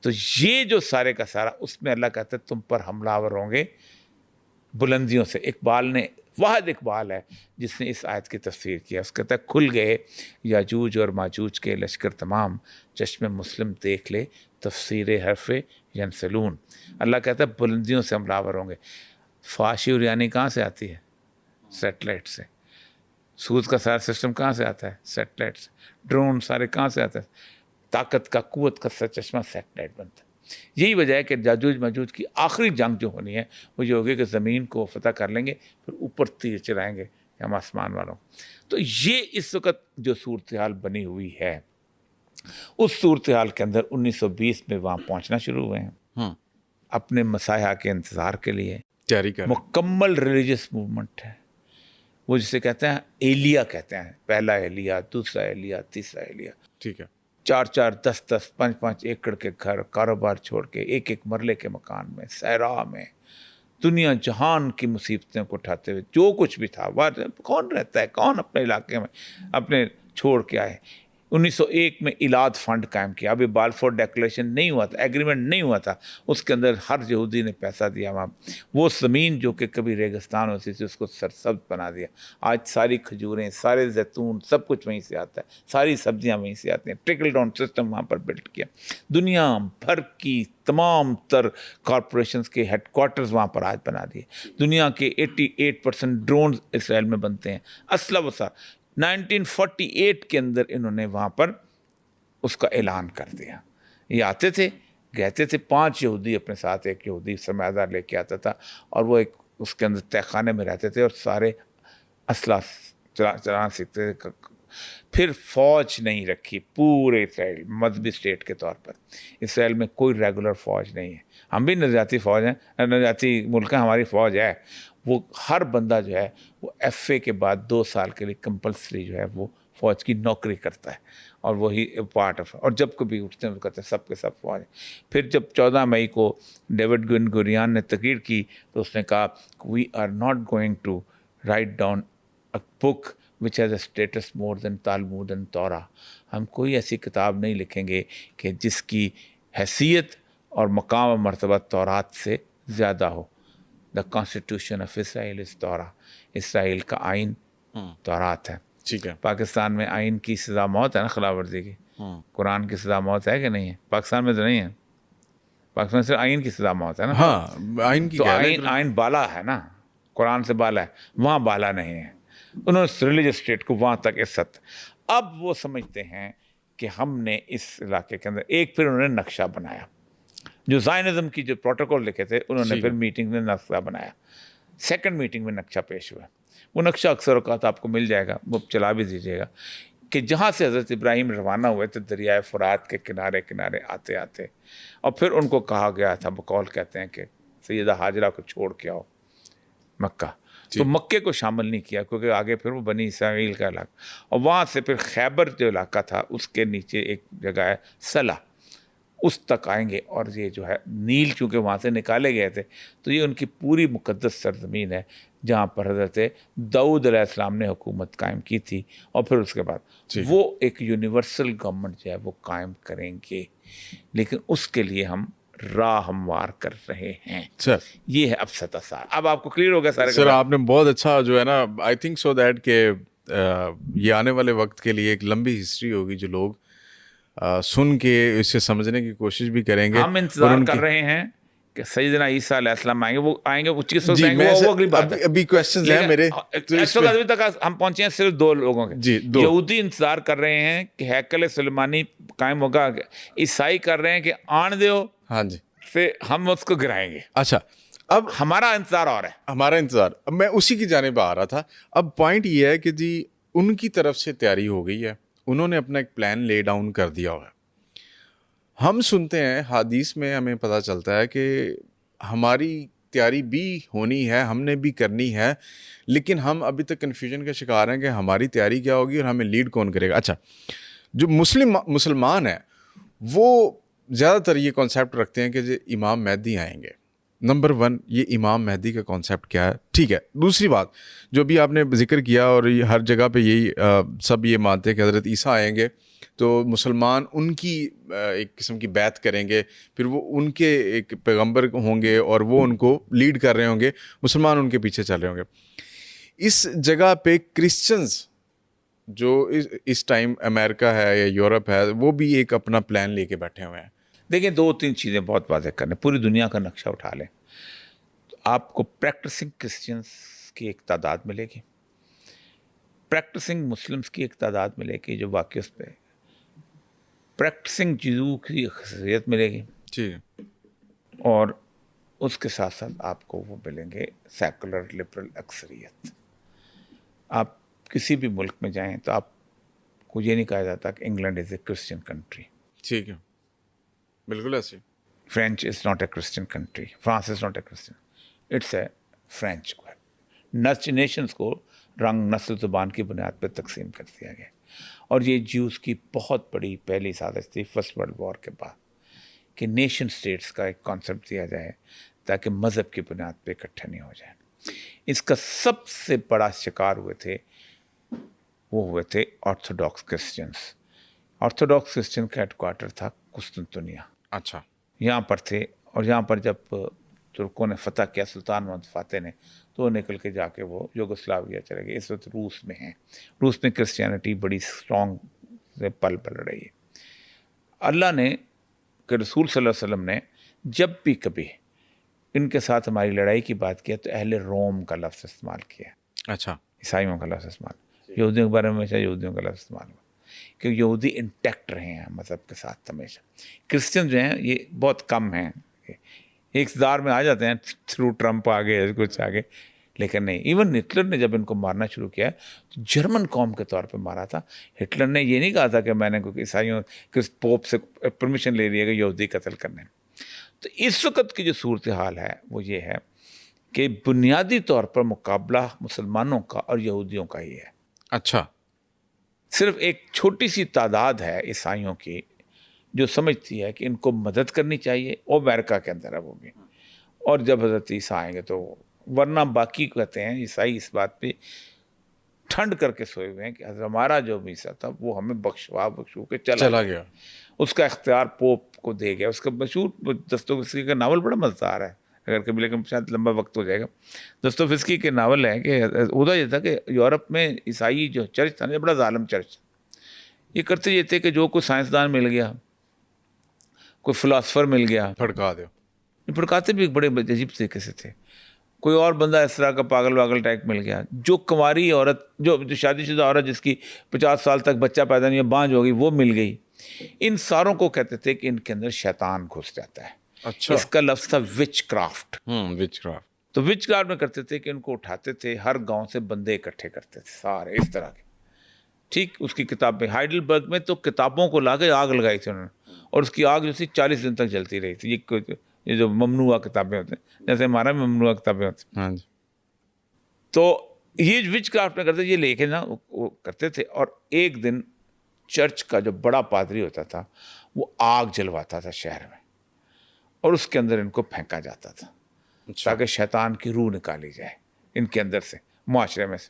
تو یہ جو سارے کا سارا اس میں اللہ کہتا ہے تم پر حملہ آور ہوں گے بلندیوں سے. اقبال نے واحد اقبال ہے جس نے اس آیت کی تفسیر کیا. اس کہتا ہے کھل گئے یاجوج اور ماجوج کے لشکر تمام, چشم مسلم دیکھ لے تفسیر حرف ینسلون. اللہ کہتا ہے بلندیوں سے حملہ آور ہوں گے. فاشی اور یعنی کہاں سے آتی ہے؟ سیٹلائٹ سے. سود کا سارا سسٹم کہاں سے آتا ہے؟ سیٹلائٹ سے. ڈرون سارے کہاں سے آتا ہے؟ طاقت کا قوت کا چشمہ سیٹلائٹ بنتا ہے. یہی وجہ ہے کہ یاجوج ماجوج کی آخری جنگ جو ہونی ہے وہ یہ ہوگی کہ زمین کو فتح کر لیں گے, پھر اوپر تیر چلائیں گے ہم آسمان والوں. تو یہ اس وقت جو صورتحال بنی ہوئی ہے, اس صورتحال کے اندر 1920 میں وہاں پہنچنا شروع ہوئے ہیں اپنے مسیحا کے انتظار کے لیے. مکمل ریلیجس موومنٹ ہے وہ, جسے کہتے ہیں ایلیا کہتے ہیں, پہلا ایلیا, دوسرا ایلیا, تیسرا ایلیا. ٹھیک ہے. 4-4 10-10 5-5 ایکڑ کے گھر, کاروبار چھوڑ کے ایک مرلے کے مکان میں, صحرا میں, دنیا جہان کی مصیبتیں کو اٹھاتے ہوئے جو کچھ بھی تھا. کون رہتا ہے, کون اپنے علاقے میں اپنے چھوڑ کے آئے. 1901 میں ایلاد فنڈ قائم کیا. ابھی بالفور ڈیکلیریشن نہیں ہوا تھا, ایگریمنٹ نہیں ہوا تھا, اس کے اندر ہر یہودی نے پیسہ دیا. وہاں وہ زمین جو کہ کبھی ریگستان ہوتی تھی اس کو سرسبز بنا دیا. آج ساری کھجوریں, سارے زیتون, سب کچھ وہیں سے آتا ہے, ساری سبزیاں وہیں سے آتی ہیں. ٹرکل ڈاؤن سسٹم وہاں پر بلڈ کیا. دنیا بھر کی تمام تر کارپوریشنز کے ہیڈ کوارٹرز وہاں پر آج بنا دیے. دنیا کے 88% ڈرونز اسرائیل میں بنتے ہیں. اسلحہ وسا 1948 کے اندر انہوں نے وہاں پر اس کا اعلان کر دیا. یہ آتے تھے, کہتے تھے 5 یہودی اپنے ساتھ, ایک یہودی سرمایہ دار لے کے آتا تھا, اور وہ ایک اس کے اندر تہ خانے میں رہتے تھے اور سارے اسلحہ چلانا سیکھتے تھے. پھر فوج نہیں رکھی پورے اسرائیل, مذہبی اسٹیٹ کے طور پر. اسرائیل میں کوئی ریگولر فوج نہیں ہے. ہم بھی نظریاتی فوج ہیں, نظریاتی ملک ہیں, ہماری فوج ہے. وہ ہر بندہ جو ہے وہ ایف اے کے بعد 2 سال کے لیے کمپلسری جو ہے وہ فوج کی نوکری کرتا ہے, اور وہی پارٹ آف. اور جب کبھی اٹھتے ہیں وہ کہتے ہیں سب کے سب فوج. پھر جب 14 مئی کو ڈیوڈ بن گوریان نے تقریر کی تو اس نے کہا we are not going to write down a book which has a status more than Talmud and Torah. ہم کوئی ایسی کتاب نہیں لکھیں گے کہ جس کی حیثیت اور مقام و مرتبہ تورات سے زیادہ ہو. The Constitution of Israel is Torah. اسرائیل کا آئین تورات ہے. ٹھیک ہے. پاکستان میں آئین کی سزا موت ہے نا, خلاف ورزی کی. قرآن کی سزا موت ہے کہ نہیں ہے؟ پاکستان میں تو نہیں ہے. پاکستان سے آئین کی سزا موت ہے نا. ہاں, آئین کی, تو آئین بالا ہے نا, قرآن سے بالا ہے, وہاں بالا نہیں ہے. انہوں نے ریلیجس اسٹیٹ کو وہاں تک عزت. اب وہ سمجھتے ہیں کہ ہم نے اس علاقے کے اندر ایک, پھر انہوں نے نقشہ بنایا. جو زائنزم کی جو پروٹوکول لکھے تھے انہوں نے پھر میٹنگ میں نقشہ بنایا. سیکنڈ میٹنگ میں نقشہ پیش ہوا. وہ نقشہ اکثر اوقات آپ کو مل جائے گا, وہ چلا بھی دیجیے گا, کہ جہاں سے حضرت ابراہیم روانہ ہوئے تھے دریائے فرات کے کنارے کنارے آتے آتے, اور پھر ان کو کہا گیا تھا, بقول کہتے ہیں کہ سیدہ ہاجرہ کو چھوڑ کے آؤ مکہ. تو مکے کو شامل نہیں کیا کیونکہ آگے پھر وہ بنی اسرائیل کا علاقہ, اور وہاں سے پھر خیبر جو علاقہ تھا اس کے نیچے ایک جگہ ہے سلا, اس تک آئیں گے. اور یہ جو ہے نیل چونکہ وہاں سے نکالے گئے تھے تو یہ ان کی پوری مقدس سرزمین ہے جہاں پر حضرت داؤد علیہ السلام نے حکومت قائم کی تھی. اور پھر اس کے بعد وہ ایک یونیورسل گورنمنٹ جو ہے وہ قائم کریں گے, لیکن اس کے لیے ہم راہ ہموار کر رہے ہیں. سر یہ ہے اب سطح سار. اب آپ کو کلیئر ہو گیا سارے. سر آپ نے بہت اچھا جو ہے نا, آئی تھنک سو دیٹ کہ یہ آنے والے وقت کے لیے ایک لمبی ہسٹری ہوگی جو لوگ سن کے اسے سمجھنے کی کوشش بھی کریں گے. ہم انتظار کر رہے ہیں کہ سیدنا عیسیٰ علیہ السلام آئیں گے, وہ آئیں گے, وہ چیز وہ اگلی بات ہے. ابھی کویسچنز ہیں میرے, اس وقت ابھی تک ہم پہنچے ہیں صرف 2 لوگوں کے. یہودی انتظار کر رہے ہیں کہ ہیکل سلیمانی قائم ہوگا, عیسائی کر رہے ہیں کہ آن دیو, ہاں جی, پھر ہم اس کو گرائیں گے. اچھا, اب ہمارا انتظار اور ہے, ہمارا انتظار. اب میں اسی کی جانب آ رہا تھا. اب پوائنٹ یہ ہے کہ جی ان کی طرف سے تیاری ہو گئی ہے, انہوں نے اپنا ایک پلان لے ڈاؤن کر دیا ہوا ہے. ہم سنتے ہیں حدیث میں ہمیں پتہ چلتا ہے کہ ہماری تیاری بھی ہونی ہے, ہم نے بھی کرنی ہے, لیکن ہم ابھی تک کنفیوژن کا شکار ہیں کہ ہماری تیاری کیا ہوگی اور ہمیں لیڈ کون کرے گا. اچھا, جو مسلمان ہیں وہ زیادہ تر یہ کانسیپٹ رکھتے ہیں کہ جو امام مہدی آئیں گے. نمبر 1, یہ امام مہدی کا کانسیپٹ کیا ہے؟ ٹھیک ہے. دوسری بات جو بھی آپ نے ذکر کیا, اور ہر جگہ پہ یہی سب یہ مانتے ہیں کہ حضرت عیسیٰ آئیں گے, تو مسلمان ان کی ایک قسم کی بیعت کریں گے, پھر وہ ان کے ایک پیغمبر ہوں گے اور وہ ان کو لیڈ کر رہے ہوں گے, مسلمان ان کے پیچھے چل رہے ہوں گے. اس جگہ پہ کرسچنز جو اس ٹائم امریکہ ہے یا یورپ ہے, وہ بھی ایک اپنا پلان لے کے بیٹھے ہوئے ہیں. دیکھیں 2-3 چیزیں بہت واضح کرنے, پوری دنیا کا نقشہ اٹھا لیں تو آپ کو پریکٹسنگ کرسچنس کی ایک تعداد ملے گی, پریکٹسنگ مسلمس کی ایک تعداد ملے گی جو واقعی اس پہ, پریکٹسنگ جیو کی اکثریت ملے گی, جی, اور اس کے ساتھ ساتھ آپ کو وہ ملیں گے سیکولر لبرل اکثریت. آپ کسی بھی ملک میں جائیں تو آپ کو یہ نہیں کہا جاتا کہ England is a Christian country, ٹھیک ہے, بالکل ایسے. French is not a Christian country, France is not a Christian, it's a French. Nations کو رنگ, نسل, زبان کی بنیاد پہ تقسیم کر دیا گیا, اور یہ جیوز کی بہت بڑی پہلی سازش تھی فرسٹ ورلڈ وار کے بعد کہ نیشن سٹیٹس کا ایک کانسیپٹ دیا جائے تاکہ مذہب کی بنیاد پہ اکٹھے نہیں ہو جائیں. اس کا سب سے بڑا شکار ہوئے تھے آرتھوڈاکس کرسچنس. آرتھوڈاکس کرسچن کا ہیڈ کوارٹر تھا قسطنطنیہ. اچھا, یہاں پر تھے, اور یہاں پر جب ترکوں نے فتح کیا, سلطان محمد فاتح نے, تو وہ نکل کے جا کے وہ یوگوسلاویا چلے گئے. اس وقت روس میں ہیں, روس میں کرسچینٹی بڑی اسٹرانگ سے پل رہی ہے. اللہ نے کہ رسول صلی اللہ علیہ وسلم نے جب بھی کبھی ان کے ساتھ ہماری لڑائی کی بات کیا تو اہل روم کا لفظ استعمال کیا. اچھا, عیسائیوں کا لفظ استعمال, یہودیوں کے بارے میں ہمیشہ یہودیوں کا لفظ استعمال ہوا کہ یہودی انٹیکٹ رہے ہیں مذہب کے ساتھ ہمیشہ. کرسچن جو ہیں یہ بہت کم ہیں, ایک اقتدار میں آ جاتے ہیں تھرو ٹرمپ آگے کچھ آگے, لیکن نہیں. ایون ہٹلر نے جب ان کو مارنا شروع کیا تو جرمن قوم کے طور پہ مارا تھا. ہٹلر نے یہ نہیں کہا تھا کہ میں نے کوئی عیسائیوں پوپ سے پرمیشن لے لی ہے کہ یہودی قتل کرنے. تو اس وقت کی جو صورتحال ہے وہ یہ ہے کہ بنیادی طور پر مقابلہ مسلمانوں کا اور یہودیوں کا ہی ہے. اچھا, صرف ایک چھوٹی سی تعداد ہے عیسائیوں کی جو سمجھتی ہے کہ ان کو مدد کرنی چاہیے, وہ امریکہ کے اندر ہے وہ بھی, اور جب حضرت عیسیٰ آئیں گے تو, ورنہ باقی کہتے ہیں عیسائی اس بات پہ ٹھنڈ کر کے سوئے ہوئے ہیں کہ ہمارا جو عیسیٰ تھا وہ ہمیں بخشو کے چلا گیا. اس کا اختیار پوپ کو دے گیا. اس کا مشہور دستویفسکی کا ناول بڑا مزدار ہے, اگر کبھی, لیکن شاید لمبا وقت ہو جائے گا. دستویفسکی کے ناول ہے کہ ادھر یہ تھا کہ یورپ میں عیسائی جو چرچ تھا, یہ بڑا ظالم چرچ. یہ کرتے یہ تھے کہ جو کوئی سائنسدان مل گیا, کوئی فلاسفر مل گیا, پھڑکا دو. پھڑکاتے بھی بڑے عجیب طریقے سے تھے. کوئی اور بندہ اس طرح کا پاگل واگل ٹائپ مل گیا, جو کنواری عورت, جو شادی شدہ عورت جس کی 50 سال تک بچہ پیدا نہیں ہوا, بانجھ ہو گئی, وہ مل گئی. ان ساروں کو کہتے تھے کہ ان کے اندر شیطان گھس جاتا ہے. اچھا, اس کا لفظ تھا وچ کرافٹ. وچ کرافٹ. تو وچ کرافٹ میں کرتے تھے کہ ان کو اٹھاتے تھے, ہر گاؤں سے بندے اکٹھے کرتے تھے سارے اس طرح کے. ٹھیک, اس کی کتاب میں ہائیڈلبرگ میں تو کتابوں کو لا کے آگ لگائی تھی انہوں نے, اور اس کی آگ جو تھی 40 دن تک جلتی رہی تھی. یہ جو ممنوعہ کتابیں ہوتے ہیں, جیسے ہمارا ممنوعہ کتابیں ہوتی ہیں. ہاں جی. تو یہ وچ کرافٹ میں کرتے, یہ لے کے نا وہ کرتے تھے. اور ایک دن چرچ کا جو بڑا پادری ہوتا تھا وہ آگ جلواتا تھا شہر میں, اور اس کے اندر ان کو پھینکا جاتا تھا تاکہ شیطان کی روح نکالی جائے ان کے اندر سے, معاشرے میں سے.